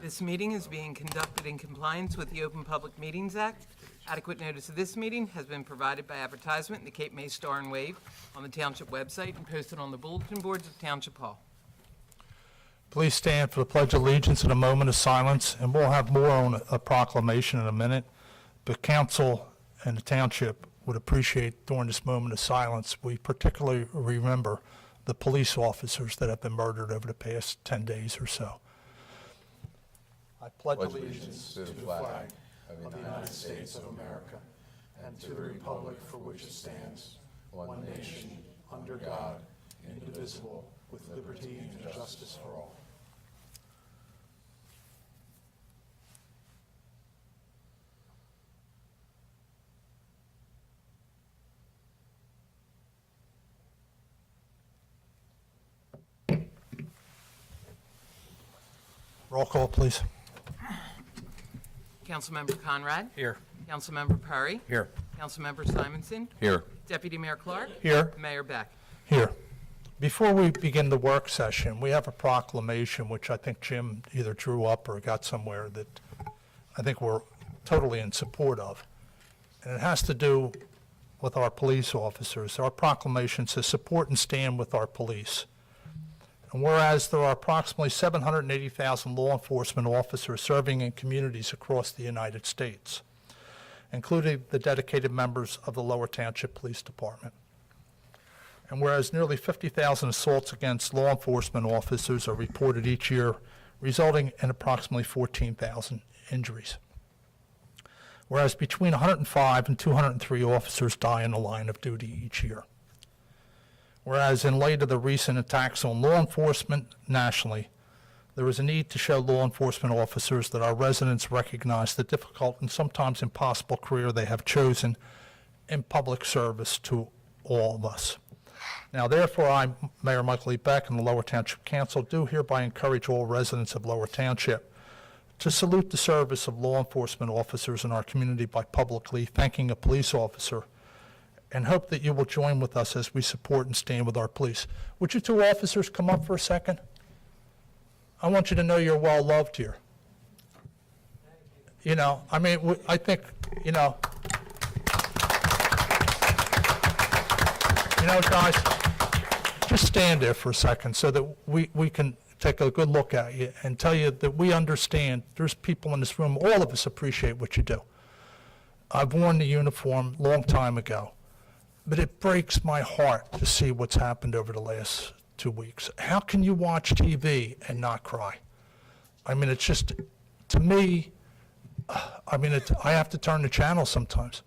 This meeting is being conducted in compliance with the Open Public Meetings Act. Adequate notice of this meeting has been provided by advertisement in the Cape May Star and Wave on the Township website and posted on the bulletin boards of Township Hall. Please stand for the Pledge of Allegiance in a moment of silence, and we'll have more on a proclamation in a minute. But council and the Township would appreciate during this moment of silence, we particularly remember the police officers that have been murdered over the past 10 days or so. I pledge allegiance to the flag of the United States of America and to the republic for which it stands, one nation, under God, indivisible, with liberty and justice for all. Roll call, please. Councilmember Conrad? Here. Councilmember Perry? Here. Councilmember Simonson? Here. Deputy Mayor Clark? Here. Mayor Beck? Here. Before we begin the work session, we have a proclamation which I think Jim either drew up or got somewhere that I think we're totally in support of. And it has to do with our police officers. Our proclamation says support and stand with our police. And whereas there are approximately 780,000 law enforcement officers serving in communities across the United States, including the dedicated members of the Lower Township Police Department. And whereas nearly 50,000 assaults against law enforcement officers are reported each year, resulting in approximately 14,000 injuries. Whereas between 105 and 203 officers die in the line of duty each year. Whereas in light of the recent attacks on law enforcement nationally, there is a need to show law enforcement officers that our residents recognize the difficult and sometimes impossible career they have chosen in public service to all of us. Now, therefore, I, Mayor Michael E. Beck, and the Lower Township Council do hereby encourage all residents of Lower Township to salute the service of law enforcement officers in our community by publicly thanking a police officer, and hope that you will join with us as we support and stand with our police. Would you two officers come up for a second? I want you to know you're well loved here. You know, I mean, I think, you know, guys, just stand there for a second so that we can take a good look at you and tell you that we understand there's people in this room, all of us appreciate what you do. I've worn the uniform a long time ago. But it breaks my heart to see what's happened over the last 2 weeks. How can you watch TV and not cry? I mean, it's just, to me, I have to turn the channel sometimes.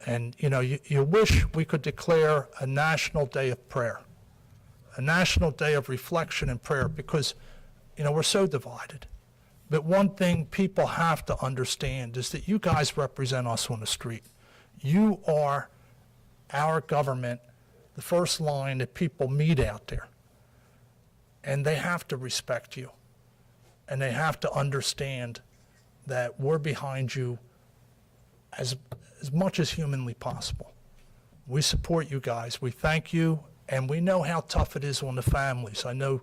And, you know, you wish we could declare a national day of prayer, a national day of reflection and prayer, because, you know, we're so divided. But one thing people have to understand is that you guys represent us on the street. You are our government, the first line that people meet out there. And they have to respect you. And they have to understand that we're behind you as much as humanly possible. We support you guys. We thank you, and we know how tough it is on the families. I know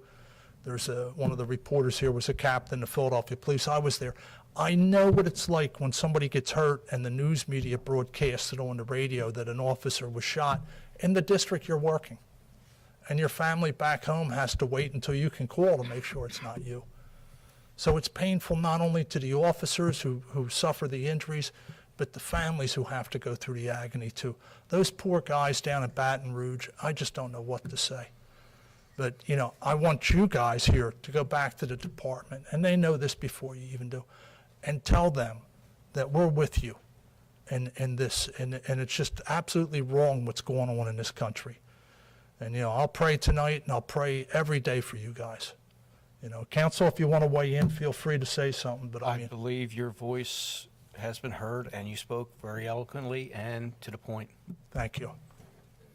there's one of the reporters here was a captain of Philadelphia Police. I was there. I know what it's like when somebody gets hurt and the news media broadcasts it on the radio that an officer was shot in the district you're working. And your family back home has to wait until you can call to make sure it's not you. So it's painful not only to the officers who suffer the injuries, but the families who have to go through the agony too. Those poor guys down at Baton Rouge, I just don't know what to say. But, you know, I want you guys here to go back to the department, and they know this before you even do, and tell them that we're with you in this, and it's just absolutely wrong what's going on in this country. And, you know, I'll pray tonight, and I'll pray every day for you guys. You know, council, if you want to weigh in, feel free to say something, but I believe your voice has been heard, and you spoke very eloquently and to the point. Thank you.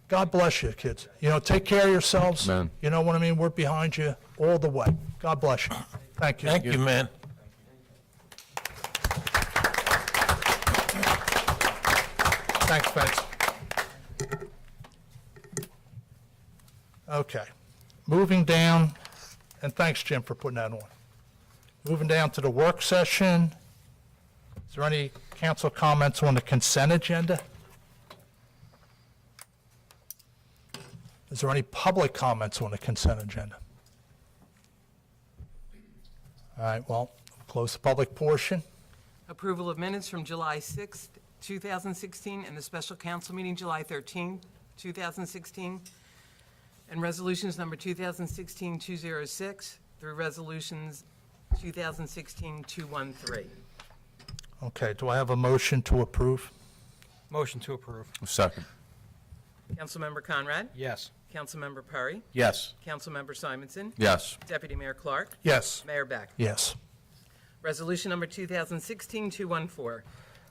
God bless you, kids. You know, take care of yourselves. Amen. You know what I mean? We're behind you all the way. God bless you. Thank you. Thank you, man. Thanks, Vince. Okay. Moving down, and thanks, Jim, for putting that on. Moving down to the work session. Is there any council comments on the consent agenda? Is there any public comments on the consent agenda? All right, well, close the public portion. Approval of minutes from July 6th, 2016, and the special council meeting July 13th, 2016, and resolutions number 2016-206 through resolutions 2016-213. Okay, do I have a motion to approve? Motion to approve. Second. Councilmember Conrad? Yes. Councilmember Perry? Yes. Councilmember Simonson? Yes. Deputy Mayor Clark? Yes. Mayor Beck? Yes. Resolution number 2016-214,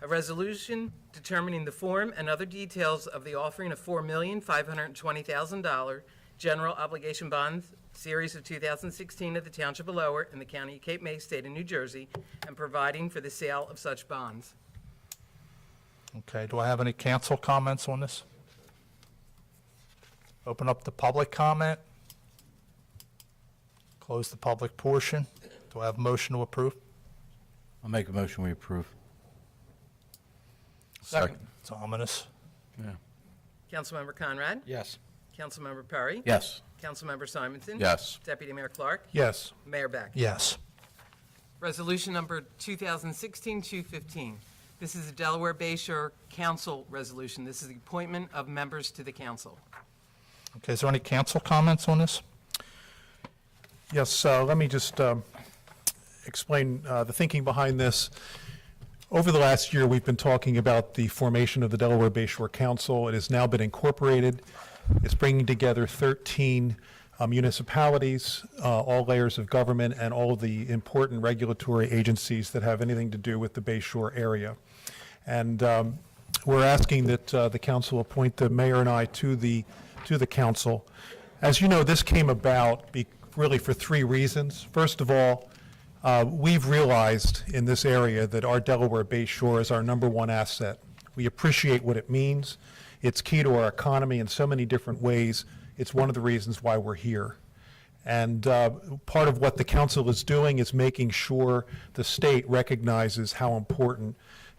a resolution determining the form and other details of the offering of $4,520,000 general obligation bonds, series of 2016 of the Township of Lower in the County of Cape May, State of New Jersey, and providing for the sale of such bonds. Okay, do I have any council comments on this? Open up the public comment. Close the public portion. Do I have a motion to approve? I'll make a motion, we approve. Second. It's ominous. Yeah. Councilmember Conrad? Yes. Councilmember Perry? Yes. Councilmember Simonson? Yes. Deputy Mayor Clark? Yes. Mayor Beck? Yes. Resolution number 2016-215. This is a Delaware Bay Shore Council resolution. This is the appointment of members to the council. Okay, is there any council comments on this? Yes, let me just explain the thinking behind this. Over the last year, we've been talking about the formation of the Delaware Bay Shore Council. It has now been incorporated. It's bringing together 13 municipalities, all layers of government, and all of the important regulatory agencies that have anything to do with the Bay Shore area. And we're asking that the council appoint the mayor and I to the council. As you know, this came about really for three reasons. First of all, we've realized in this area that our Delaware Bay Shore is our #1 asset. We appreciate what it means. It's key to our economy in so many different ways. It's one of the reasons why we're here. And part of what the council is doing is making sure the state recognizes how important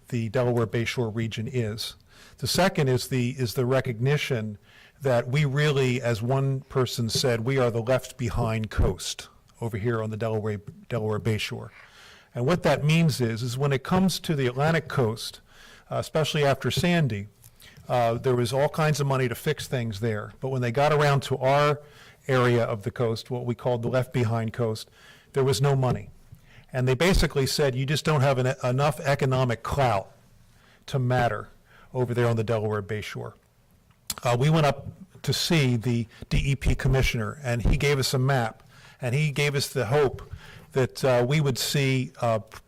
the Delaware Bay Shore region is. The second is the recognition that we really, as one person said, we are the left behind coast over here on the Delaware Bay Shore. And what that means is when it comes to the Atlantic coast, especially after Sandy, there was all kinds of money to fix things there. But when they got around to our area of the coast, what we called the left behind coast, there was no money. And they basically said, you just don't have enough economic clout to matter over there on the Delaware Bay Shore. We went up to see the DEP commissioner, and he gave us a map, and he gave us the hope that we would see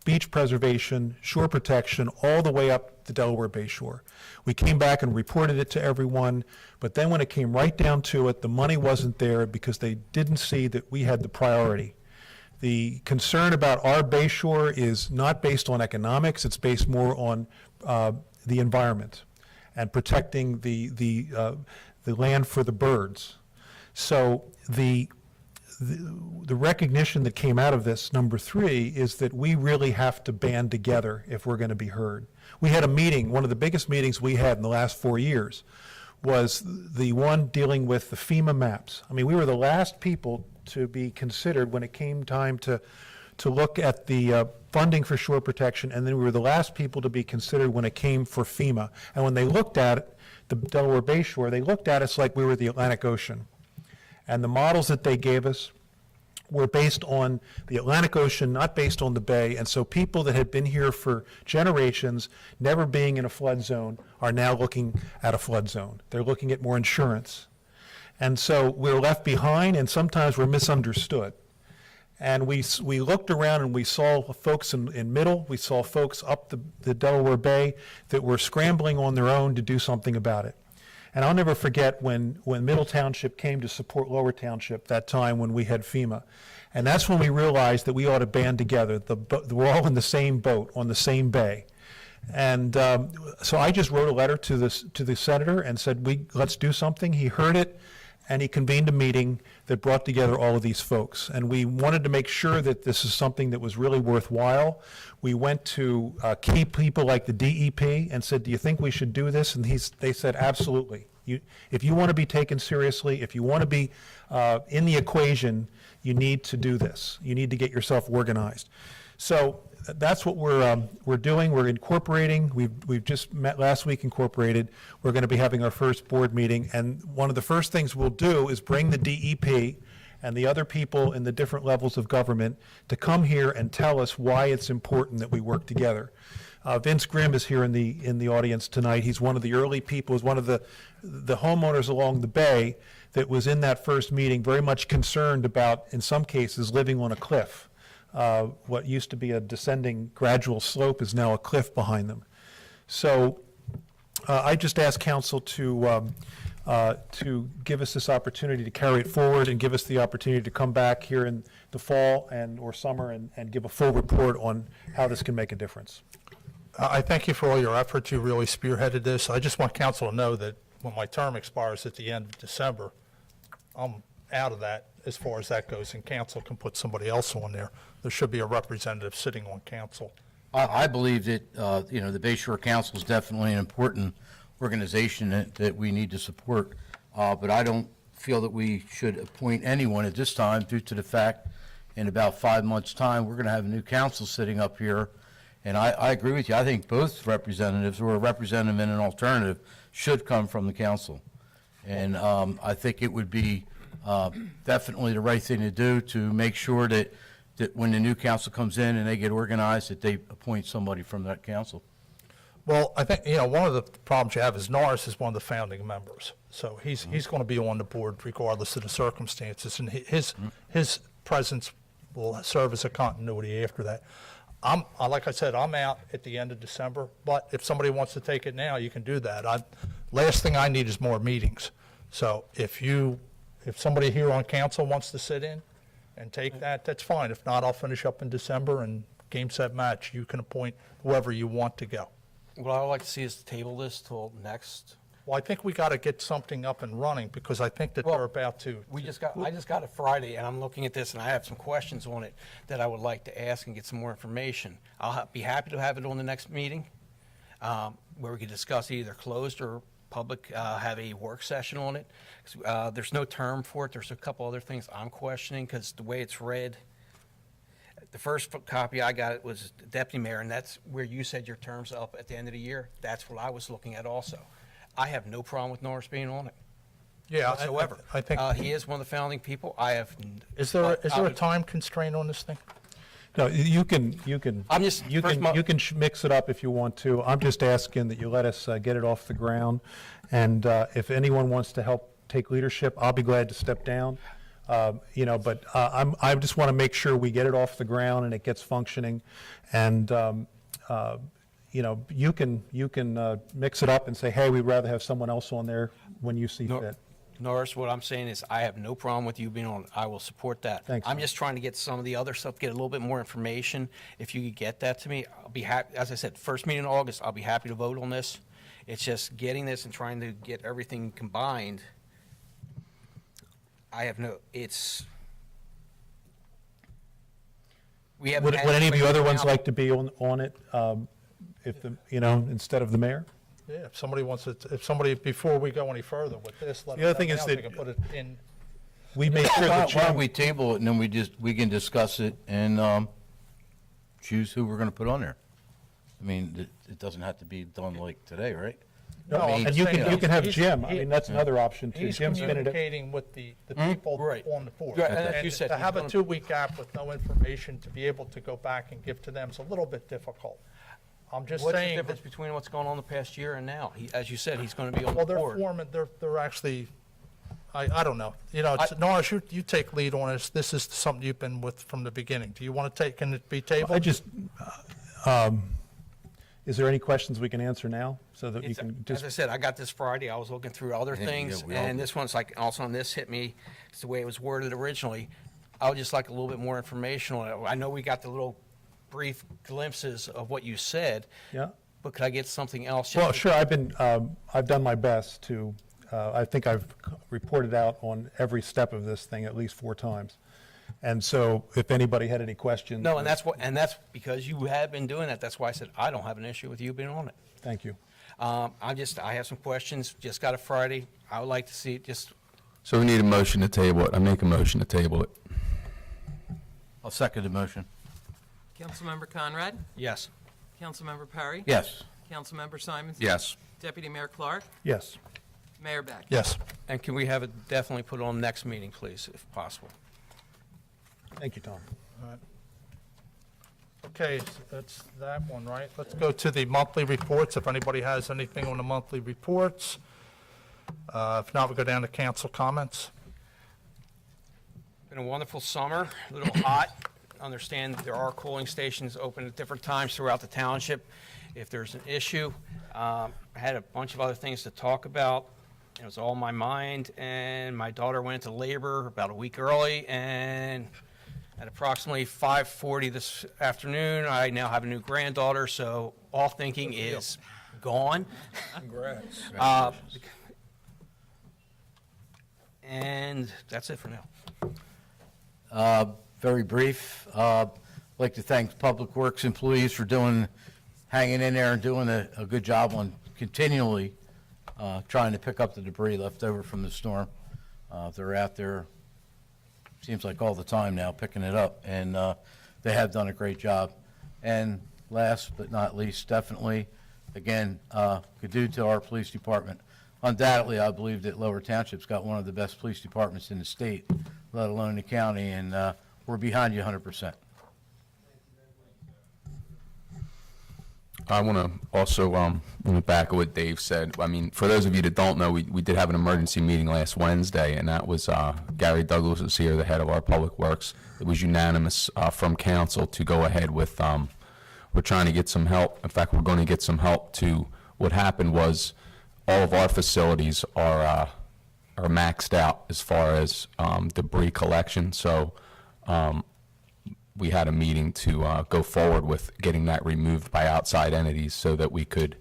beach preservation, shore protection, all the way up the Delaware Bay Shore. We came back and reported it to everyone, but then when it came right down to it, the money wasn't there because they didn't see that we had the priority. The concern about our Bay Shore is not based on economics, it's based more on the environment and protecting the land for the birds. So the recognition that came out of this, #3, is that we really have to band together if we're going to be heard. We had a meeting, one of the biggest meetings we had in the last 4 years was the one dealing with the FEMA maps. I mean, we were the last people to be considered when it came time to look at the funding for shore protection, and then we were the last people to be considered when it came for FEMA. And when they looked at it, the Delaware Bay Shore, they looked at us like we were the Atlantic Ocean. And the models that they gave us were based on the Atlantic Ocean, not based on the bay. And so people that had been here for generations, never being in a flood zone, are now looking at a flood zone. They're looking at more insurance. And so we're left behind, and sometimes we're misunderstood. And we looked around and we saw folks in Middle, we saw folks up the Delaware Bay that were scrambling on their own to do something about it. And I'll never forget when Middle Township came to support Lower Township that time when we had FEMA. And that's when we realized that we ought to band together. We're all in the same boat, on the same bay. And so I just wrote a letter to the senator and said, let's do something. He heard it, and he convened a meeting that brought together all of these folks. And we wanted to make sure that this is something that was really worthwhile. We went to key people like the DEP and said, do you think we should do this? And they said, absolutely. If you want to be taken seriously, if you want to be in the equation, you need to do this. You need to get yourself organized. So that's what we're doing. We're incorporating. We've just met last week, incorporated. We're going to be having our first board meeting, and one of the first things we'll do is bring the DEP and the other people in the different levels of government to come here and tell us why it's important that we work together. Vince Grimm is here in the audience tonight. He's one of the early people. He's one of the homeowners along the bay that was in that first meeting, very much concerned about, in some cases, living on a cliff. What used to be a descending gradual slope is now a cliff behind them. So I just asked council to give us this opportunity to carry it forward and give us the opportunity to come back here in the fall or summer and give a full report on how this can make a difference. I thank you for all your efforts. You really spearheaded this. I just want council to know that when my term expires at the end of December, I'm out of that as far as that goes, and council can put somebody else on there. There should be a representative sitting on council. I believe that, the Bay Shore Council is definitely an important organization that we need to support, but I don't feel that we should appoint anyone at this time due to the fact in about 5 months' time, we're going to have a new council sitting up here. And I agree with you. I think both representatives, or a representative and an alternative, should come from the council. And I think it would be definitely the right thing to do to make sure that when the new council comes in and they get organized, that they appoint somebody from that council. Well, I think, one of the problems you have is Norris is one of the founding members. So he's going to be on the board regardless of the circumstances, and his presence will serve as a continuity after that. Like I said, I'm out at the end of December, but if somebody wants to take it now, you can do that. Last thing I need is more meetings. So if somebody here on council wants to sit in and take that, that's fine. If not, I'll finish up in December and game, set, match. You can appoint whoever you want to go. What I'd like to see is table this till next. Well, I think we got to get something up and running because I think that Well, they're about to. I just got it Friday, and I'm looking at this, and I have some questions on it that I would like to ask and get some more information. I'll be happy to have it on the next meeting, where we can discuss either closed or public, have a work session on it. There's no term for it. There's a couple other things I'm questioning because the way it's read, the first copy I got it was deputy mayor, and that's where you said your term's up at the end of the year. That's what I was looking at also. I have no problem with Norris being on it Yeah, whatsoever. I think. He is one of the founding people. I have. Is there a time constraint on this thing? No, you can mix it up if you want to. I'm just asking that you let us get it off the ground, and if anyone wants to help take leadership, I'll be glad to step down. But I just want to make sure we get it off the ground and it gets functioning, and you can mix it up and say, hey, we'd rather have someone else on there when you see fit. Norris, what I'm saying is I have no problem with you being on. I will support that. Thanks, I'm man. just trying to get some of the other stuff, get a little bit more information. If you could get that to me, I'll be happy. As I said, first meeting in August, I'll be happy to vote on this. It's just getting this and trying to get everything combined. We haven't Would had any of you anybody other come ones out. like to be on it, instead of the mayor? Yeah, if somebody, before we go any further with this, let The other us thing know is now, that- we can put it in. We make sure Why that don't Jim, we table it and then we can discuss it and choose who we're going to put on there? I mean, it doesn't have to be done like today, right? No, I mean, and you can have he's- Jim. I he- mean, that's another option too. He's Jim's been at it. communicating with the people Right. on the board. Right, and as And you said, to he's have a gonna- 2-week gap with no information to be able to go back and give to them is a little bit difficult. I'm just What's the saying difference that, between what's going on the past year and now? As you said, he's going to be on well, the they're board. forming, they're actually, I don't know. Norris, you take lead on this. This is something you've been with from the beginning. Do you want to can it be tabled? Is there any questions we can answer now so that you It's- can As I just, said, I got this Friday. I was looking through other Yeah, things, we all and did. this one's like, also on this hit me, it's the way it was worded originally. I would just like a little bit more information on it. I know we got the little brief glimpses of what you said, yeah? but could I get something else? Well, sure, I've done my best to I think I've reported out on every step of this thing at least 4 times. And so if anybody had any questions. No, and that's because you have been doing that. That's why I said I don't have an issue with you being on it. Thank you. I have some questions. Just got it Friday. I would like to see it just, So we need a motion to table it. I make a motion to table it. I'll second the motion. Councilmember Conrad? yes. Councilmember Perry? Yes. Councilmember Simonson? Yes. Deputy Mayor Clark? Yes. Mayor Beck? Yes. And can we have it definitely put on next meeting, please, if possible? Thank you, Tom. Okay, so that's that one, right? Let's go to the monthly reports, if anybody has anything on the monthly reports. If not, we'll go down to council comments. Been a wonderful summer, a little hot. Understand there are cooling stations open at different times throughout the township. If there's an issue, I had a bunch of other things to talk about. It was all on my mind, and my daughter went into labor about a week early, and at approximately 5:40 this afternoon, I now have a new granddaughter, so all thinking is gone. Congrats. And that's it for now. Very brief. I'd like to thank Public Works employees for hanging in there and doing a good job on continually trying to pick up the debris left over from the storm. They're out there, seems like all the time now, picking it up, and they have done a great job. And last but not least, definitely, again, good due to our police department. Undoubtedly, I believe that Lower Township's got one of the best police departments in the state, let alone the county, and we're behind you 100%. I want to also, on the back of what Dave said, I mean, for those of you that don't know, we did have an emergency meeting last Wednesday, and that was, Gary Douglas was here, the head of our Public Works. It was unanimous from council to go ahead with, we're trying to get some help. In fact, we're going to get some help to, what happened was, all of our facilities are maxed out as far as debris collection, so we had a meeting to go forward with getting that removed by outside entities so that we could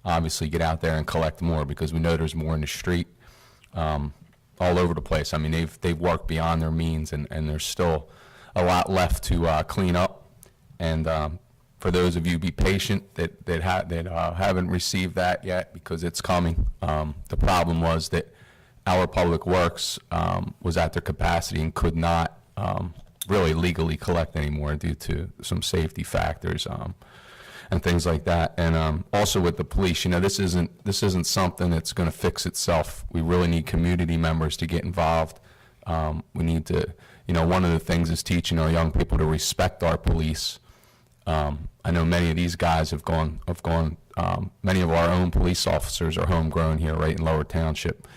obviously get out there and collect more, because we know there's more in the street all over the place. I mean, they've worked beyond their means, and there's still a lot left to clean up. And for those of you, be patient that haven't received that yet, because it's coming. The problem was that our Public Works was at their capacity and could not really legally collect anymore due to some safety factors and things like that. And also with the police, you know, this isn't something that's going to fix itself. We really need community members to get involved. We need to, you know, one of the things is teaching our young people to respect our police. I know many of these guys have gone. Many of our own police officers are homegrown here, right in Lower Township,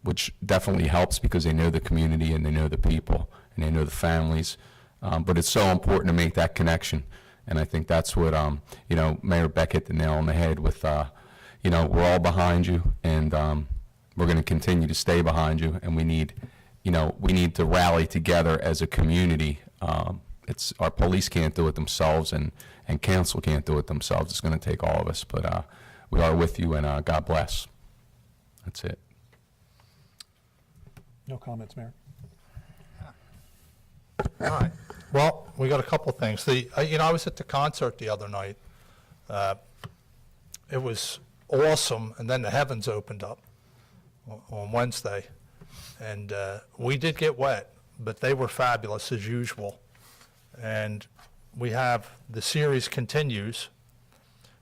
which definitely helps because they know the community and they know the people and they know the families. But it's so important to make that connection, and I think that's what you know, Mayor Beck hit the nail on the head with. You know, we're all behind you, and we're going to continue to stay behind you, and we need to rally together as a community. It's our police can't do it themselves, and council can't do it themselves. It's going to take all of us, but we are with you, and God bless. That's it. No comments, Mayor. All right. Well, we got a couple things. I was at the concert the other night. It was awesome, and then the heavens opened up on Wednesday, and we did get wet, but they were fabulous as usual. And we have, the series continues.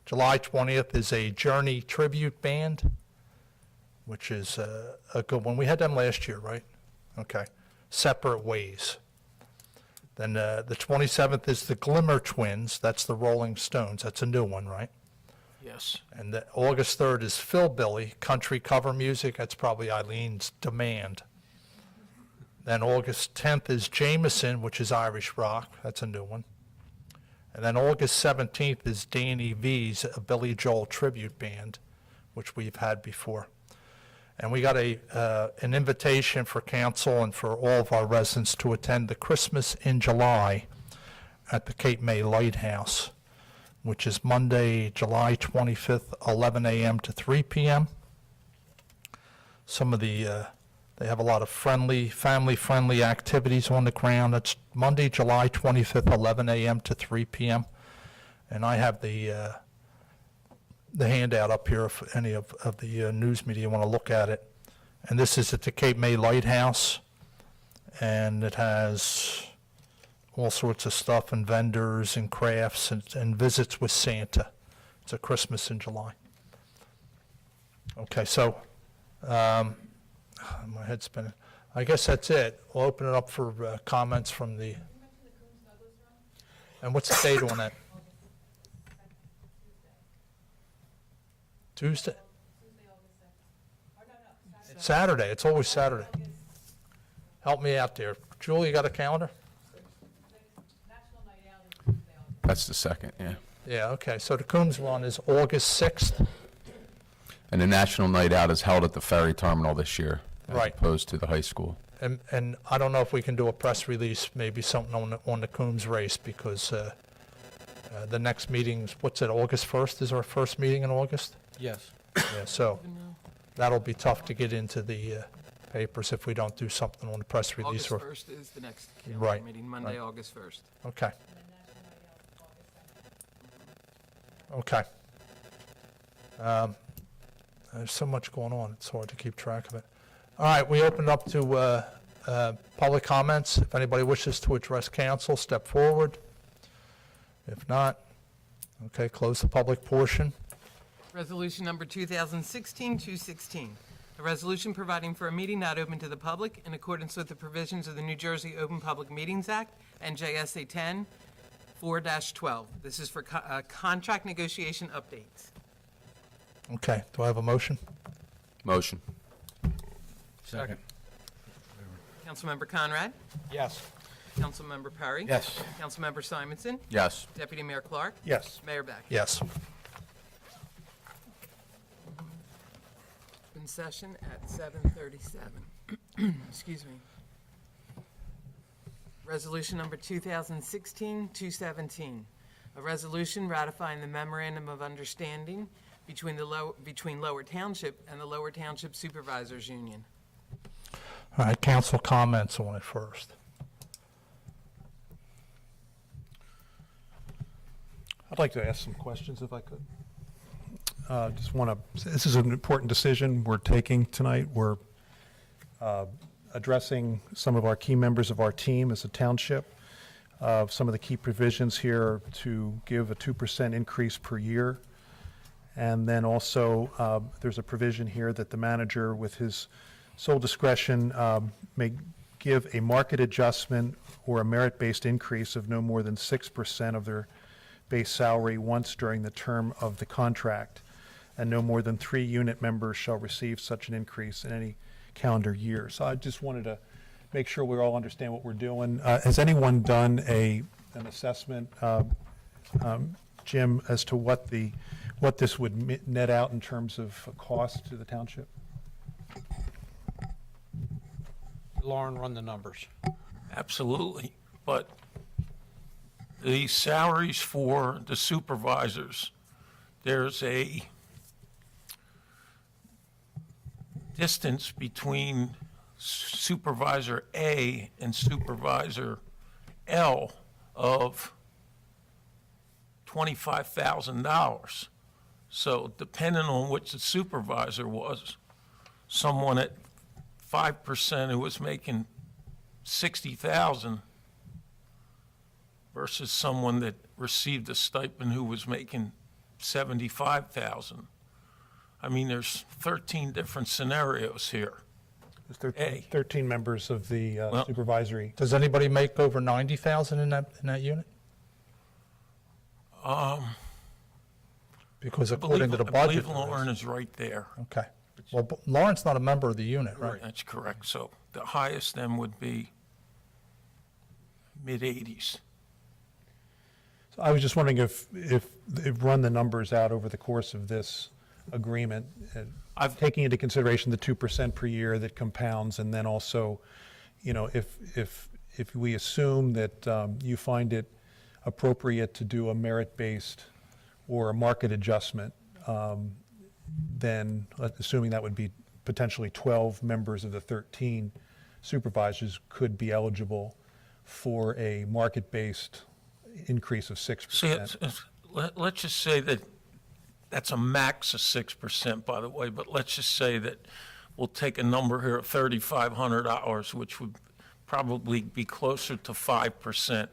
July 20th is a Journey tribute band, which is a good one. We had them last year, right? Okay. Separate Ways. Then the 27th is the Glimmer Twins. That's the Rolling Stones. That's a new one, right? Yes. And August 3rd is Philbilly, country cover music. That's probably Eileen's demand. Then August 10th is Jameson, which is Irish rock. That's a new one. And then August 17th is Danny V's, a Billy Joel tribute band, which we've had before. And we got an invitation for council and for all of our residents to attend the Christmas in July at the Cape May Lighthouse, which is Monday, July 25th, 11 a.m. to 3 p.m. some of the, they have a lot of family-friendly activities on the ground. It's Monday, July 25th, 11 a.m. to 3 p.m. And I have the handout up here if any of the news media want to look at it. And this is at the Cape May Lighthouse, and it has all sorts of stuff and vendors and crafts and visits with Santa. It's a Christmas in July. Okay, so my head's spinning. I guess that's it. We'll open it up for comments from the. And what's the date on that? Tuesday? Saturday. It's always Saturday. Help me out there. Julie, you got a calendar? That's the second, yeah. Yeah, okay. So the Coombs one is August 6th. And the National Night Out is held at the ferry terminal this year, as Right. opposed to the high school. And I don't know if we can do a press release, maybe something on the Coombs race, because the next meeting's, what's it, August 1st is our first meeting in August? Yes. Yeah, so that'll be tough to get into the papers if we don't do something on the press release. August 1st is the next Right, meeting, Monday, August 1st. Okay. Okay. There's so much going on, it's hard to keep track of it. All right, we open up to public comments. If anybody wishes to address council, step forward. If not, okay, close the public portion. Resolution number 2016-216, a resolution providing for a meeting not open to the public in accordance with the provisions of the New Jersey Open Public Meetings Act and JSA 10-4-12. This is for contract negotiation updates. Okay, do I have a motion? Motion. Second. Councilmember Conrad? Yes. Councilmember Perry? Yes. Councilmember Simonson? Yes. Deputy Mayor Clark? Yes. Mayor Beck? Yes. Open session at 7:37. Excuse me. Resolution number 2016-217, a resolution ratifying the memorandum of understanding between Lower Township and the Lower Township Supervisors Union. All right, council comments on it first. I'd like to ask some questions if I could. Just want to, this is an important decision we're taking tonight. We're addressing some of our key members of our team as a township. Some of the key provisions here are to give a 2% increase per year. And then also, there's a provision here that the manager, with his sole discretion, may give a market adjustment or a merit-based increase of no more than 6% of their base salary once during the term of the contract, and no more than 3 unit members shall receive such an increase in any calendar year. So I just wanted to make sure we all understand what we're doing. Has anyone done an assessment, Jim, as to what this would net out in terms of cost to the township? Lauren, run the numbers. Absolutely, but the salaries for the supervisors, there's a distance between Supervisor A and Supervisor L of $25,000. So depending on which the supervisor was, someone at 5% who was making 60,000 versus someone that received a stipend who was making 75,000. I mean, there's 13 different scenarios here. There's A. 13 members of the supervisory. Does anybody make over 90,000 in that unit? Because according to the I budget. believe Lauren is right there. Okay. Well, Lauren's not a member of the unit, right? That's correct. So the highest then would be mid-80s. So I was just wondering if run the numbers out over the course of this agreement, taking into consideration the 2% per year that compounds, and then also, you know, if we assume that you find it appropriate to do a merit-based or a market adjustment, then assuming that would be potentially 12 members of the 13 supervisors could be eligible for a market-based increase of 6%. See, let's just say that that's a max of 6%, by the way, but let's just say that we'll take a number here of $3,500, which would probably be closer to 5%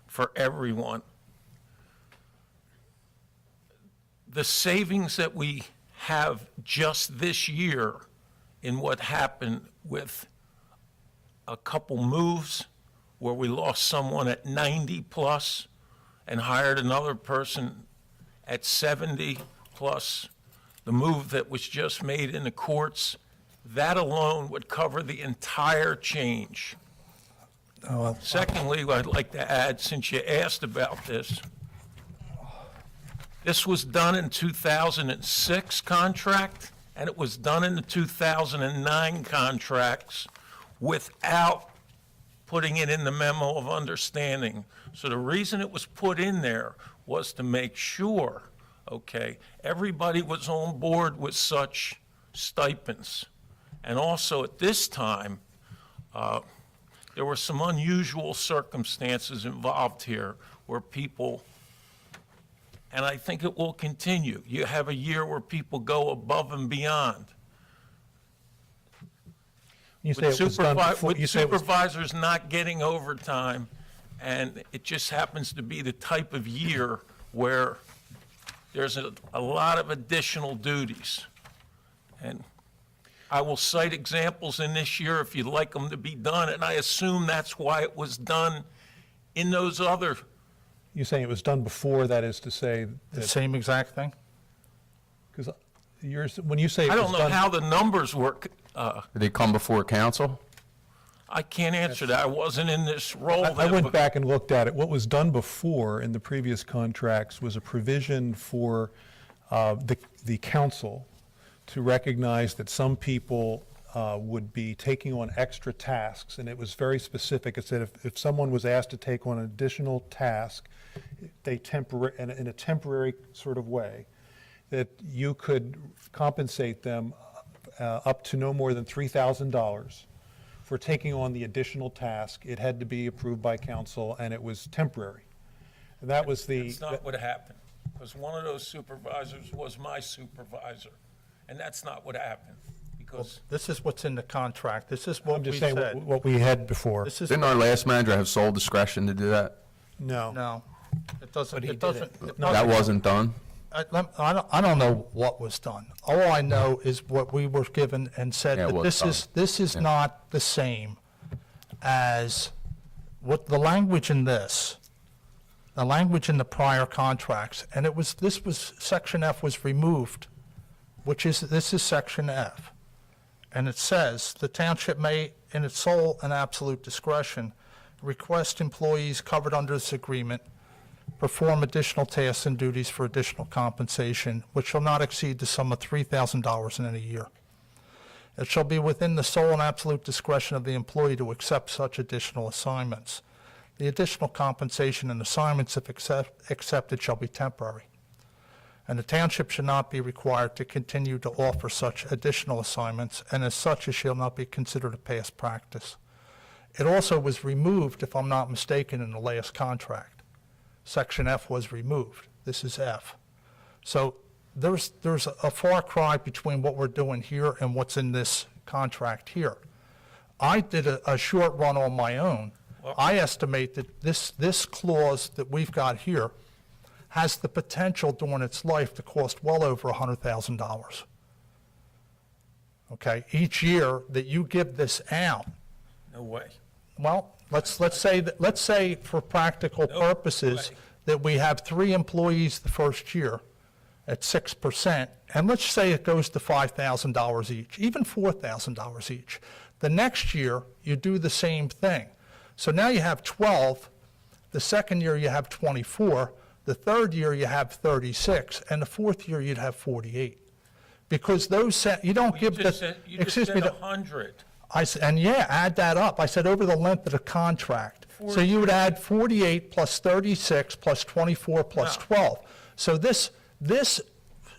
for everyone. The savings that we have just this year in what happened with a couple moves where we lost someone at 90 plus and hired another person at 70 plus, the move that was just made in the courts, that alone would cover the entire change. Secondly, I'd like to add, since you asked about this, this was done in 2006 contract, and it was done in the 2009 contracts without putting it in the memo of understanding. So the reason it was put in there was to make sure, okay, everybody was on board with such stipends. And also at this time, there were some unusual circumstances involved here where people, and I think it will continue. You have a year where people go above and beyond. You say With it was done before- with you say it was- supervisors not getting overtime, and it just happens to be the type of year where there's a lot of additional duties. And I will cite examples in this year if you'd like them to be done, and I assume that's why it was done in those other, You're saying it was done before, that is to say, The that, same exact thing? because when you say it I was don't know done. how the numbers work. Did they come before council? I can't answer that. I wasn't in this role. I then, went but- back and looked at it. What was done before in the previous contracts was a provision for the council to recognize that some people would be taking on extra tasks, and it was very specific. It said if someone was asked to take on an additional task, in a temporary sort of way, that you could compensate them up to no more than $3,000 for taking on the additional task. It had to be approved by council, and it was temporary. And that was the. That's not what happened, because one of those supervisors was my supervisor, and that's not what happened, because This is what's in the contract. This is what I'm we just saying said. what we had before. This is, Didn't our last manager have sole discretion to do that? No. no, it doesn't, But he it did doesn't. it That doesn't- wasn't done? I don't know what was done. All I know is what we were given and said Yeah, that what's this is Yeah. not the same as what the language in this, the language in the prior contracts, and this was, section F was removed, this is section F. And it says, the township may, in its sole and absolute discretion, request employees covered under this agreement perform additional tasks and duties for additional compensation, which shall not exceed the sum of $3,000 in any year. It shall be within the sole and absolute discretion of the employee to accept such additional assignments. The additional compensation and assignments, if accepted, shall be temporary. And the township should not be required to continue to offer such additional assignments, and as such, it shall not be considered a past practice. It also was removed, if I'm not mistaken, in the last contract. Section F was removed. This is F. So there's a far cry between what we're doing here and what's in this contract here. I did a short run on my own. I estimate that this clause that we've got here has the potential during its life to cost well over $100,000. Okay, each year that you give this out, no way. well, let's say for practical No purposes way. that we have 3 employees the first year at 6%, and let's say it goes to $5,000 each, even $4,000 each. The next year, you do the same thing. So now you have 12, the second year you have 24, the third year you have 36, and the fourth year you'd have 48. Because you don't give You just said 100. and yeah, add that up. I said over the length of the contract. So you would add 48 plus 36 plus 24 plus No. 12. So this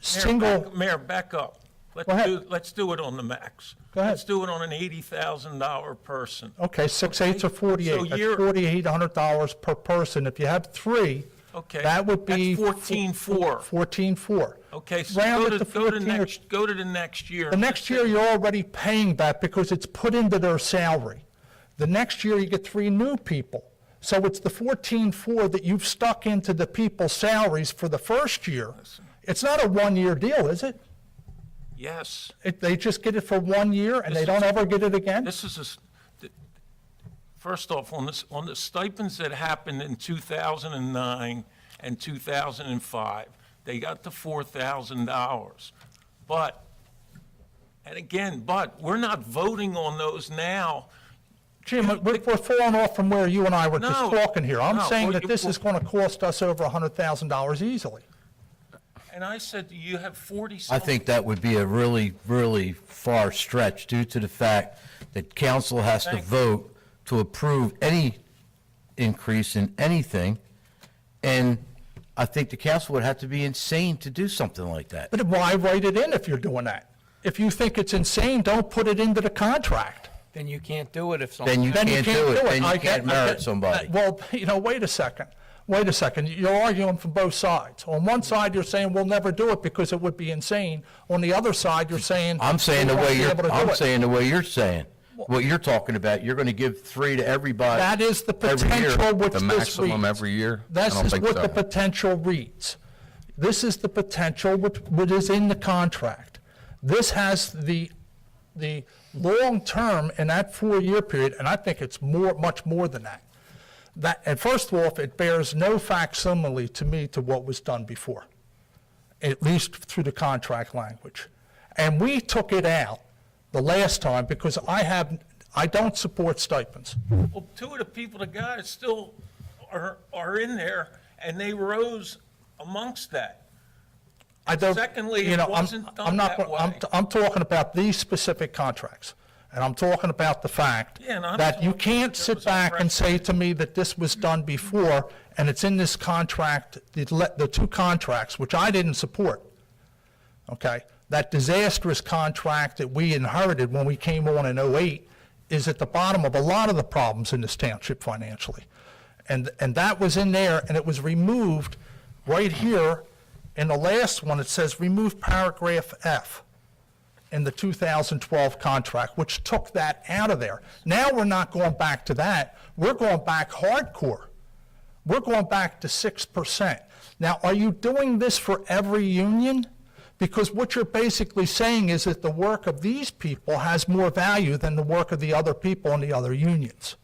single, Mayor, back up. Let's Go ahead. let's do it on the max. Go ahead. Let's do it on an $80,000 person. Okay, 6/8 of 48, So that's you're- $4,800 per person. If you have three, Okay. that would be. That's 14,400. 14,400. Okay, so Round go it to, to go to 14 or- go to the next year. The next year, you're already paying that because it's put into their salary. The next year, you get three new people. So it's the 14,400 that you've stuck into the people's salaries for the first year. It's not a one-year deal, is it? Yes. They just get it for 1 year and they This don't is- ever get it again? This is first off, on the stipends that happened in 2009 and 2005, they got the $4,000. But, and again, we're not voting on those now. Jim, we're falling off from where you and I were just No, talking here. I'm no, saying well, that this is going to cost us over $100,000 easily. And I said, you have 40 I think that would be a really, really far stretch due to the fact that council has to Thank you. vote to approve any increase in anything. And I think the council would have to be insane to do something like that. But why write it in if you're doing that? If you think it's insane, don't put it into the contract. Then you can't do it if Then something. you Then can't do it, then I you get- can't I merit get- somebody. Well, wait a second. Wait a second. You're arguing from both sides. On one side, you're saying we'll never do it because it would be insane. On the other side, you're saying. I'm saying we the won't way be able to do I'm it. saying the way you're saying. What you're talking about, you're going to give 3 to everybody. That is the every year. potential which The this maximum reads. every year? I This don't is think what so. the potential reads. This is the potential what is in the contract. This has the long term in that 4-year period, and I think it's much more than that. And first of all, it bears no facsimile to me to what was done before, at least through the contract language. And we took it out the last time because I don't support stipends. Well, two of the people that got it still are in there, and they rose amongst that. I don't, Secondly, you it know, wasn't I'm done not that gonna- way. I'm talking about these specific contracts, and I'm talking about the fact Yeah, and I'm that you talking- can't there sit was a back and say precedent. to me that this was done before, and it's in this contract, the two contracts, which I didn't support, okay? That disastrous contract that we inherited when we came on in '08 is at the bottom of a lot of the problems in this township financially. And that was in there, and it was removed right here. In the last one, it says remove paragraph F in the 2012 contract, which took that out of there. Now we're not going back to that. We're going back hardcore. We're going back to 6%. Now, are you doing this for every union? Because what you're basically saying is that the work of these people has more value than the work of the other people in the other unions.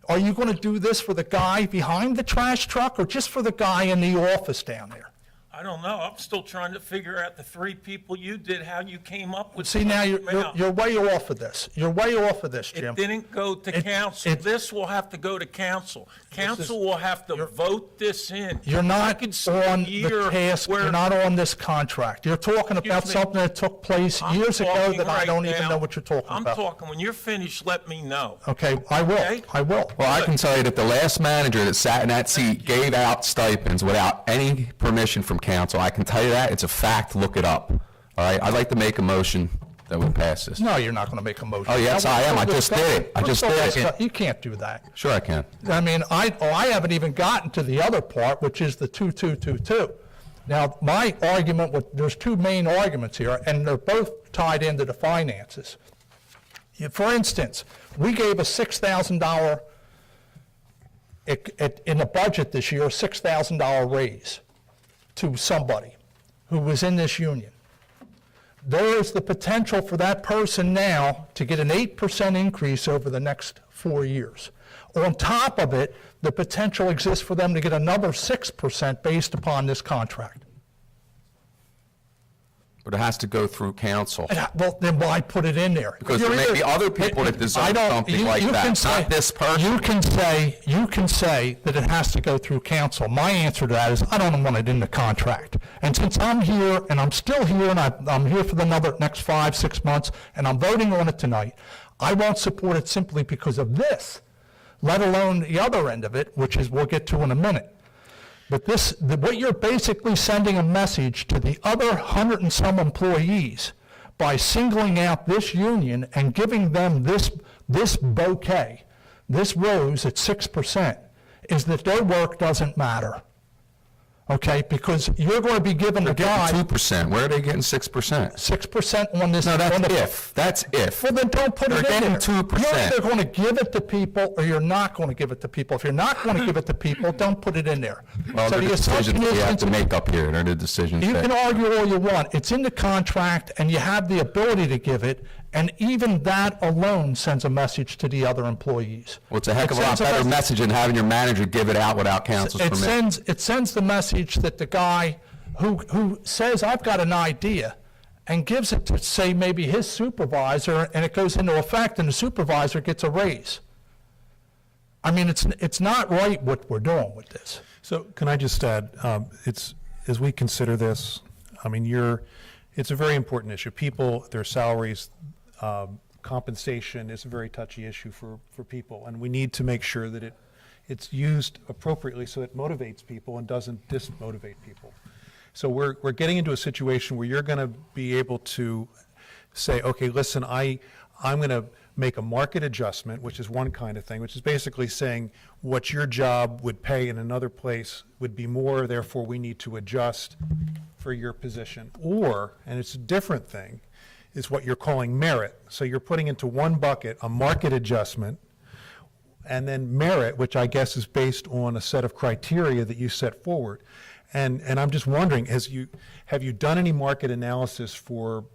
Are you going to do this for the guy behind the trash truck or just for the guy in the office down there? I don't know. I'm still trying to figure out the 3 people you did, how you came up with. See, now the you're amount. way off of this. You're way off of this, Jim. It didn't go to It- council. it- This will have to go to council. Council will have to vote this in. You're I not could see a on the year task, where- you're not on this contract. You're talking about me. something that took place I'm years ago talking that I right don't even now. know what you're talking I'm about. talking, when you're finished, let me know. Okay, I will, Okay? I will. Well, I can tell you that the last manager that sat in that seat gave out stipends without any permission from council. I can tell you that. It's a fact. Look it up. All right? I'd like to make a motion that we pass this. No, you're not going to make a motion. Oh, yes, Now, I am. I we're just discussing- did it. I we're just still did it. discussing- You can't do that. Sure I can. I mean, I haven't even gotten to the other part, which is the 2222. Now, my argument, there's two main arguments here, and they're both tied into the finances. For instance, we gave a $6,000, in the budget this year, a $6,000 raise to somebody who was in this union. There is the potential for that person now to get an 8% increase over the next 4 years. On top of it, the potential exists for them to get another 6% based upon this contract. But it has to go through council. Well, then why put it in there? Because You're there may either- be other people that deserve I don't- something you- like you that, can not say- this person. You can say that it has to go through council. My answer to that is I don't want it in the contract. And since I'm here, and I'm still here, and I'm here for the next 5-6 months, and I'm voting on it tonight, I won't support it simply because of this, let alone the other end of it, which is we'll get to in a minute. But what you're basically sending a message to the other 100 and some employees by singling out this union and giving them this bouquet, this rose at 6%, is that their work doesn't matter. Okay, because you're going to be given They're a guy getting 2%. Where are they getting 6%? 6% on this. No, that's on the- if. That's if. Well, then don't put it in They're there. getting 2%. You're either going to give it to people or you're not going to give it to people. If you're not going to give it to people, don't put it in there. Well, So they're the the decisions assumption we is have to it's- make up here. They're the decisions You that. can argue all you want. It's in the contract, and you have the ability to give it, and even that alone sends a message to the other employees. Well, it's a heck of a It lot sends better message than having your manager give it out without council's It permission. sends the message that the guy who says, I've got an idea, and gives it to, say, maybe his supervisor, and it goes into effect, and the supervisor gets a raise. I mean, it's not right what we're doing with this. So can I just add, as we consider this, I mean, it's a very important issue. People, their salaries, compensation is a very touchy issue for people, and we need to make sure that it's used appropriately so it motivates people and doesn't dismotivate people. So we're getting into a situation where you're going to be able to say, okay, listen, I'm going to make a market adjustment, which is one kind of thing, which is basically saying what your job would pay in another place would be more, therefore we need to adjust for your position. Or, and it's a different thing, is what you're calling merit. So you're putting into one bucket a market adjustment, and then merit, which I guess is based on a set of criteria that you set forward. And I'm just wondering, have you done any market analysis for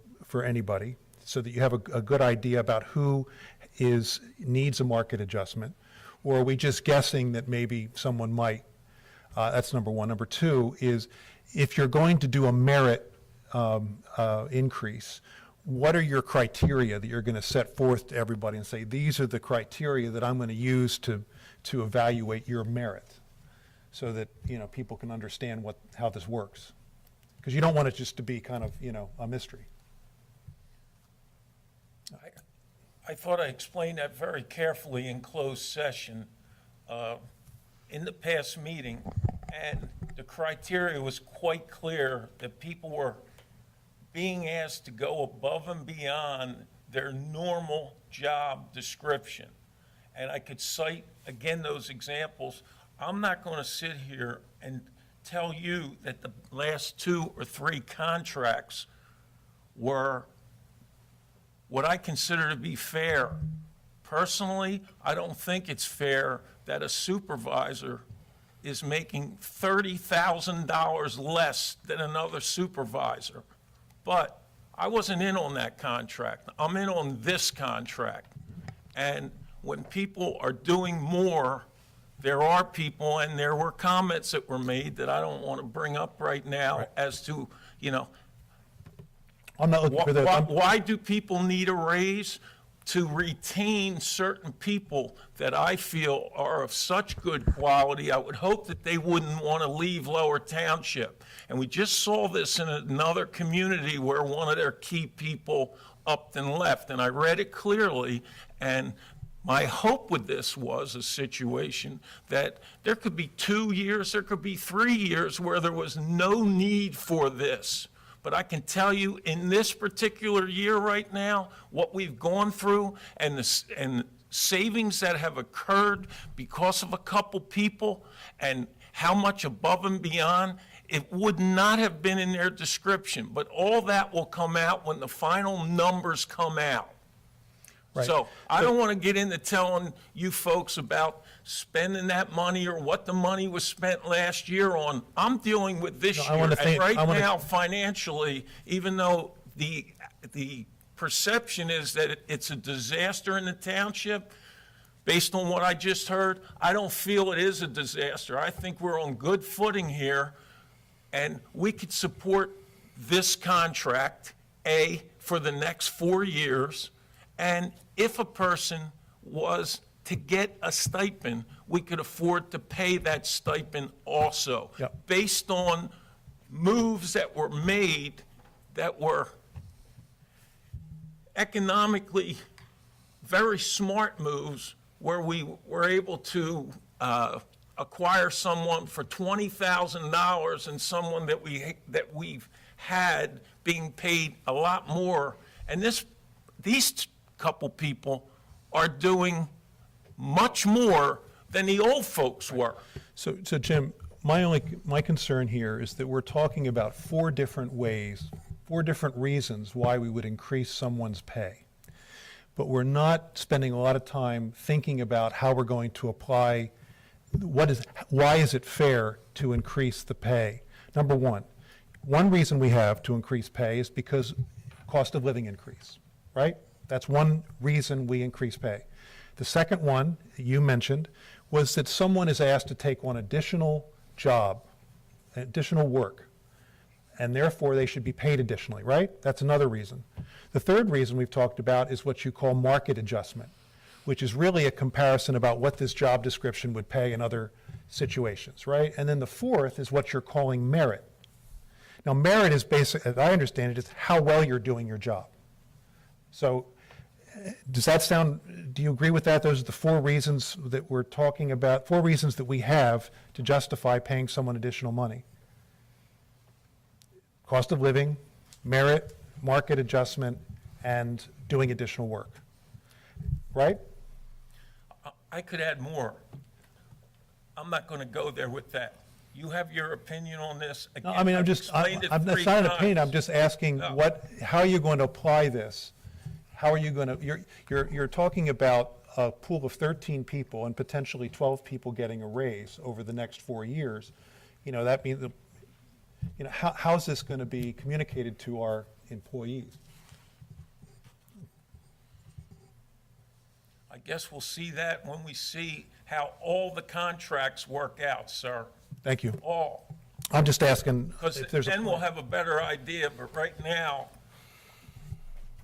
anybody so that you have a good idea about who needs a market adjustment? Or are we just guessing that maybe someone might? That's number one. Number two is, if you're going to do a merit increase, what are your criteria that you're going to set forth to everybody and say, these are the criteria that I'm going to use to evaluate your merit? So that, people can understand how this works. Because you don't want it just to be kind of, a mystery. I thought I explained that very carefully in closed session in the past meeting, and the criteria was quite clear that people were being asked to go above and beyond their normal job description. And I could cite, again, those examples. I'm not going to sit here and tell you that the last 2 or 3 contracts were what I consider to be fair. Personally, I don't think it's fair that a supervisor is making $30,000 less than another supervisor. But I wasn't in on that contract. I'm in on this contract. And when people are doing more, there are people, and there were comments that were made that I don't want to bring up right now as to, I'm not looking for that. why do people need a raise? To retain certain people that I feel are of such good quality. I would hope that they wouldn't want to leave Lower Township. And we just saw this in another community where one of their key people upped and left. And I read it clearly, and my hope with this was a situation that there could be 2 years, there could be 3 years where there was no need for this. But I can tell you, in this particular year right now, what we've gone through and the savings that have occurred because of a couple people and how much above and beyond, it would not have been in their description. But all that will come out when the final numbers come out. Right. So I don't want to get into telling you folks about spending that money or what the money was spent last year on. I'm dealing with this I year. wanna And right I wanna- now, financially, even though the perception is that it's a disaster in the township, based on what I just heard, I don't feel it is a disaster. I think we're on good footing here, and we could support this contract, for the next 4 years. And if a person was to get a stipend, we could afford to pay that stipend also. Yep. Based on moves that were made that were economically very smart moves, where we were able to acquire someone for $20,000 and someone that we've had being paid a lot more. And these couple people are doing much more than the old folks were. So Jim, my concern here is that we're talking about 4 different ways, 4 different reasons why we would increase someone's pay. But we're not spending a lot of time thinking about how we're going to apply, why is it fair to increase the pay? Number one reason we have to increase pay is because cost of living increase, right? That's one reason we increase pay. The second one you mentioned was that someone is asked to take on additional job, additional work, and therefore they should be paid additionally, right? That's another reason. The third reason we've talked about is what you call market adjustment, which is really a comparison about what this job description would pay in other situations, right? And then the fourth is what you're calling merit. Now, merit is basic, as I understand it, is how well you're doing your job. So does that sound, do you agree with that? Those are the 4 reasons that we're talking about, 4 reasons that we have to justify paying someone additional money. Cost of living, merit, market adjustment, and doing additional work. Right? I could add more. I'm not going to go there with that. You have your opinion on this. No, I mean, I'm just, that's not an opinion, I'm just asking how are you going to apply this? How are you going to, you're talking about a pool of 13 people and potentially 12 people getting a raise over the next 4 years. You know, that means, you know, how's this going to be communicated to our employees? I guess we'll see that when we see how all the contracts work out, sir. Thank you. All. I'm just asking Because if there's a. then we'll have a better idea, but right now,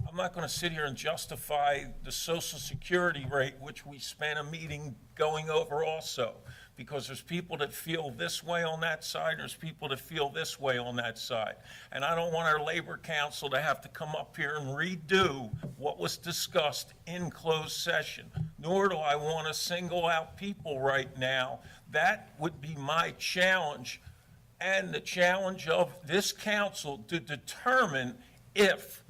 I'm not going to sit here and justify the Social Security rate, which we spent a meeting going over also, because there's people that feel this way on that side, and there's people that feel this way on that side. And I don't want our Labor Council to have to come up here and redo what was discussed in closed session, nor do I want to single out people right now. That would be my challenge, and the challenge of this council to determine if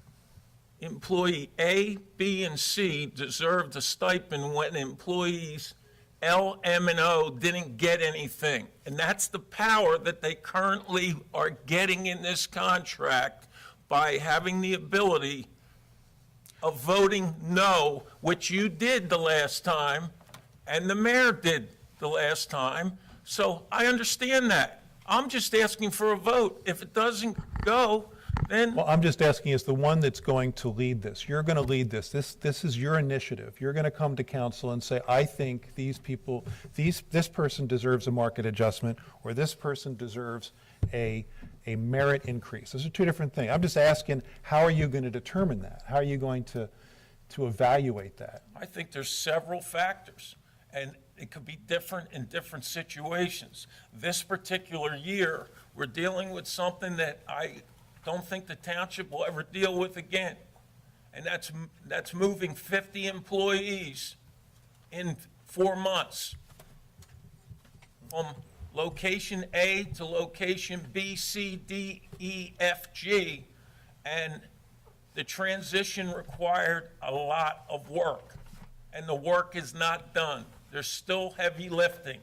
employee A, B, and C deserved a stipend when employees L, M, and O didn't get anything. And that's the power that they currently are getting in this contract by having the ability of voting no, which you did the last time, and the mayor did the last time. So I understand that. I'm just asking for a vote. If it doesn't go, then Well, I'm just asking, as the one that's going to lead this, you're going to lead this. This is your initiative. You're going to come to council and say, I think these people, this person deserves a market adjustment, or this person deserves a merit increase. Those are 2 different things. I'm just asking, how are you going to determine that? How are you going to evaluate that? I think there's several factors, and it could be different in different situations. This particular year, we're dealing with something that I don't think the township will ever deal with again. And that's moving 50 employees in 4 months from location A to location B, C, D, E, F, G. And the transition required a lot of work, and the work is not done. There's still heavy lifting.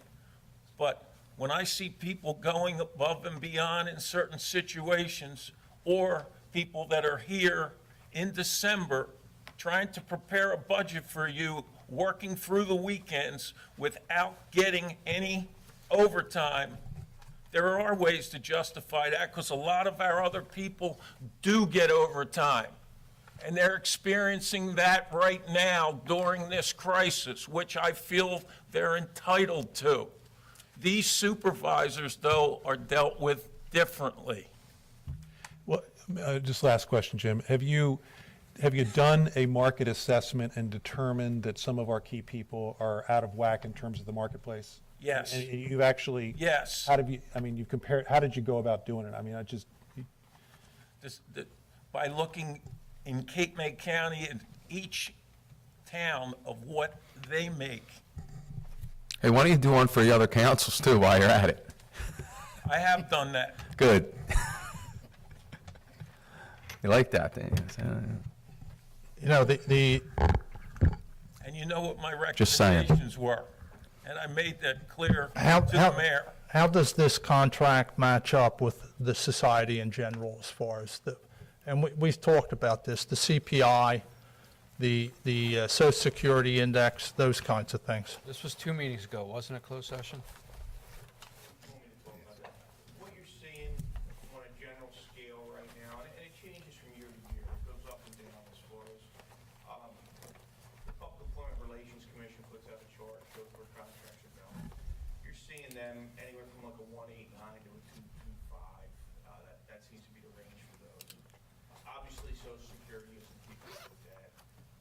But when I see people going above and beyond in certain situations, or people that are here in December trying to prepare a budget for you, working through the weekends without getting any overtime, there are ways to justify that, because a lot of our other people do get overtime. And they're experiencing that right now during this crisis, which I feel they're entitled to. These supervisors, though, are dealt with differently. Well, just last question, Jim. Have you done a market assessment and determined that some of our key people are out of whack in terms of the marketplace? Yes. And you've actually. Yes. How did you go about doing it? I mean, By looking in Cape May County in each town of what they make. Hey, why don't you do one for the other councils too while you're at it? I have done that. Good. You like that, then? You know, the And you know what my Just saying. recommendations were. And I made that clear How- to how- the mayor. how does this contract match up with the society in general as far as and we've talked about this, the CPI, the Social Security Index, those kinds of things? This was 2 meetings ago, wasn't it, closed session? What you're seeing on a general scale right now, and it changes from year to year, it goes up and down as far as, the Public Employment Relations Commission puts out a chart, shows where contracts are going. You're seeing them anywhere from like a 189 to a 225, that seems to be the range for those. Obviously, Social Security isn't keeping up with that.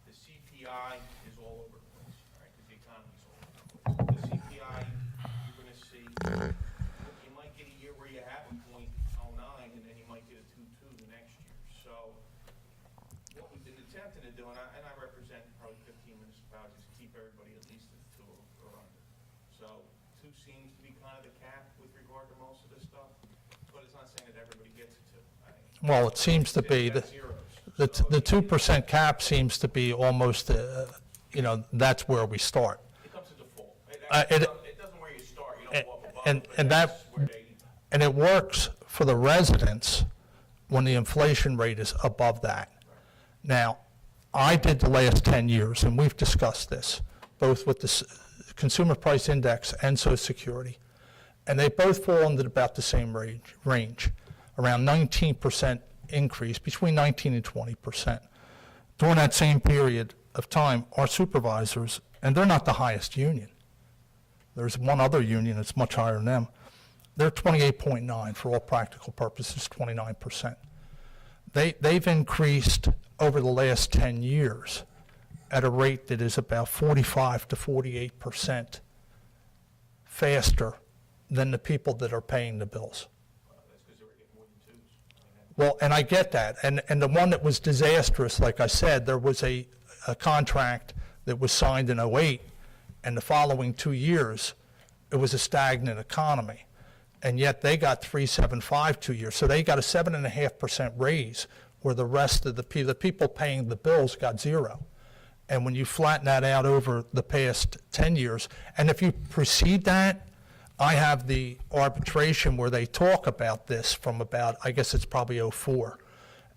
The CPI is all over the place, right, because the economy's all over the place. The CPI, you're gonna see, you might get a year where you have a .09, and then you might get a 2.2 the next year. So what we've been attempting to do, and I represent probably 15 municipalities, to keep everybody at least at 2 or under. So 2 seems to be kind of the cap with regard to most of this stuff, but it's not saying that everybody gets it 2. Well, it seems to be, That's the zeros. the 2% cap seems to be almost, you know, that's where we start. It comes to default. It- It doesn't where you start, you don't go up above. And, it, but and that, that's where they- and it works for the residents when the inflation rate is above that. Now, I did the last 10 years, and we've discussed this, both with the Consumer Price Index and Social Security, and they both fall into about the same range, around 19% increase, between 19 and 20%. During that same period of time, our supervisors, and they're not the highest union, there's one other union that's much higher than them. They're 28.9, for all practical purposes, 29%. They've increased over the last 10 years at a rate that is about 45 to 48% faster than the people that are paying the bills. That's because they were getting more than 2s. Well, and I get that. And the one that was disastrous, like I said, there was a contract that was signed in '08, and the following 2 years, it was a stagnant economy. And yet they got 3.75 2 years. So they got a 7.5% raise, where the rest of the people paying the bills got 0. And when you flatten that out over the past 10 years, and if you precede that, I have the arbitration where they talk about this from about, I guess it's probably '04.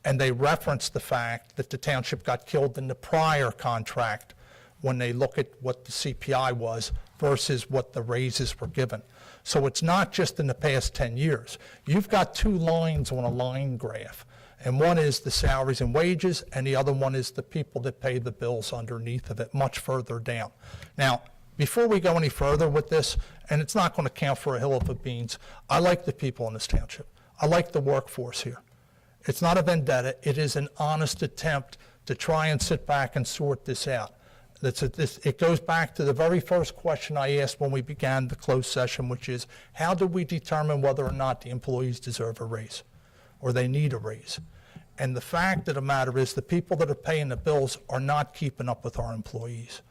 And they reference the fact that the township got killed in the prior contract when they look at what the CPI was versus what the raises were given. So it's not just in the past 10 years. You've got 2 lines on a line graph, and one is the salaries and wages, and the other one is the people that pay the bills underneath of it, much further down. Now, before we go any further with this, and it's not going to count for a hill of beans, I like the people in this township. I like the workforce here. It's not a vendetta. It is an honest attempt to try and sit back and sort this out. It goes back to the very first question I asked when we began the closed session, which is, how do we determine whether or not the employees deserve a raise or they need a raise? And the fact of the matter is the people that are paying the bills are not keeping up with our employees.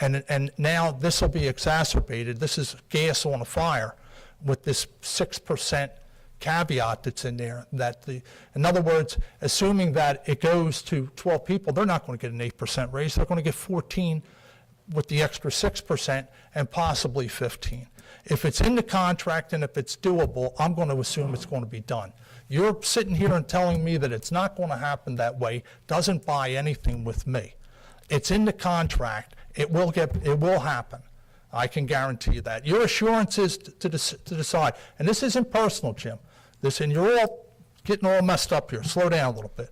And now this will be exacerbated. This is gas on a fire with this 6% caveat that's in there. In other words, assuming that it goes to 12 people, they're not going to get an 8% raise. They're going to get 14 with the extra 6% and possibly 15. If it's in the contract and if it's doable, I'm going to assume it's going to be done. You're sitting here and telling me that it's not going to happen that way, doesn't buy anything with me. It's in the contract. It will happen. I can guarantee you that. Your assurance is to decide, and this isn't personal, Jim. And you're all getting all messed up here. Slow down a little bit.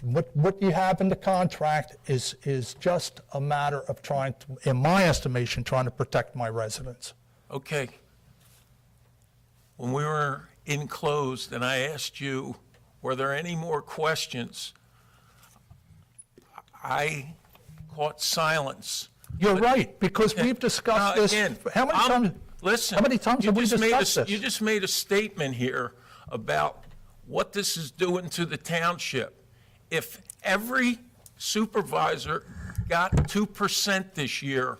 What you have in the contract is just a matter of trying to, in my estimation, trying to protect my residents. Okay. When we were in closed and I asked you, were there any more questions? I caught silence. You're right, because we've discussed this. Again, How many times? Listen. How many times have we discussed You this? just made a statement here about what this is doing to the township. If every supervisor got 2% this year,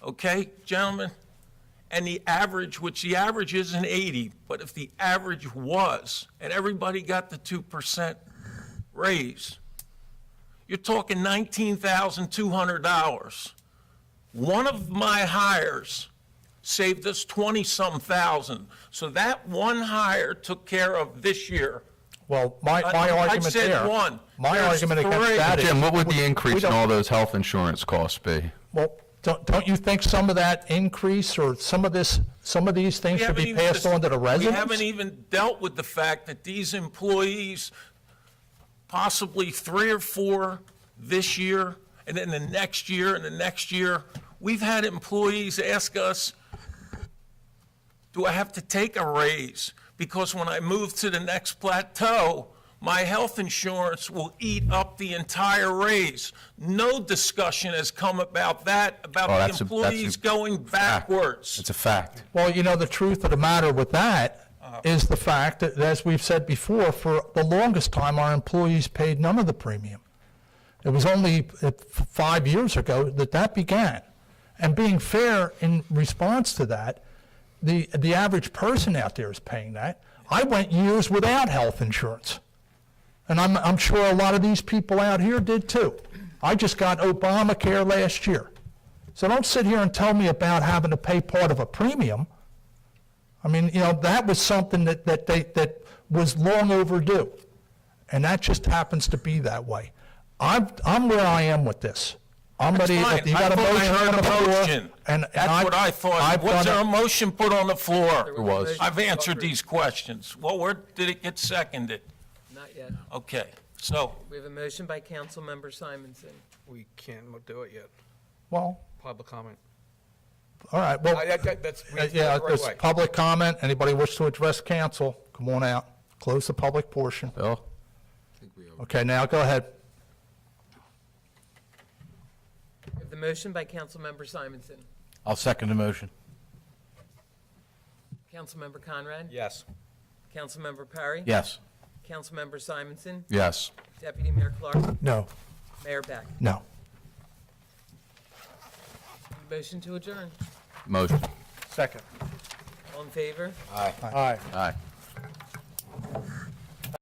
okay, gentlemen? And the average, which the average isn't 80, but if the average was, and everybody got the 2% raise, you're talking $19,200. One of my hires saved us 20-some thousand. So that one hire took care of this year. Well, my argument I said there. one. My There's argument against three. that is. Jim, what would we the increase in don't- all those health insurance costs be? Well, don't you think some of that increase or some of these things should be passed on to the residents? We haven't even dealt with the fact that these employees, possibly 3 or 4 this year, and then the next year and the next year, we've had employees ask us, do I have to take a raise? Because when I move to the next plateau, my health insurance will eat up the entire raise. No discussion has come about that, about Oh, the that's a employees going backwards. It's a fact. Well, the truth of the matter with that is the fact that, as we've said before, for the longest time, our employees paid none of the premium. It was only 5 years ago that began. And being fair in response to that, the average person out there is paying that. I went years without health insurance. And I'm sure a lot of these people out here did too. I just got Obamacare last year. So don't sit here and tell me about having to pay part of a premium. I mean, that was something that was long overdue. And that just happens to be that way. I'm where I am with this. I'm That's ready. fine. You got I a thought I motion heard on a the floor, motion. That's what I thought. Was there a motion put on the floor? There was. I've answered these questions. Well, where did it get seconded? Not yet. Okay, so, We have a motion by Councilmember Simonson. We can't do it yet. Well, Public comment. all right. Well, That's, yeah, it's public comment. Anybody wish to address council, come on out. Close the public portion. Bill? Okay, now go ahead. We have the motion by Councilmember Simonson. I'll second the motion. Councilmember Conrad? Yes. Councilmember Perry? Yes. Councilmember Simonson? Yes. Deputy Mayor Clark? No. Mayor Beck? No. Motion to adjourn. Motion. Second. All in favor? Aye. Aye.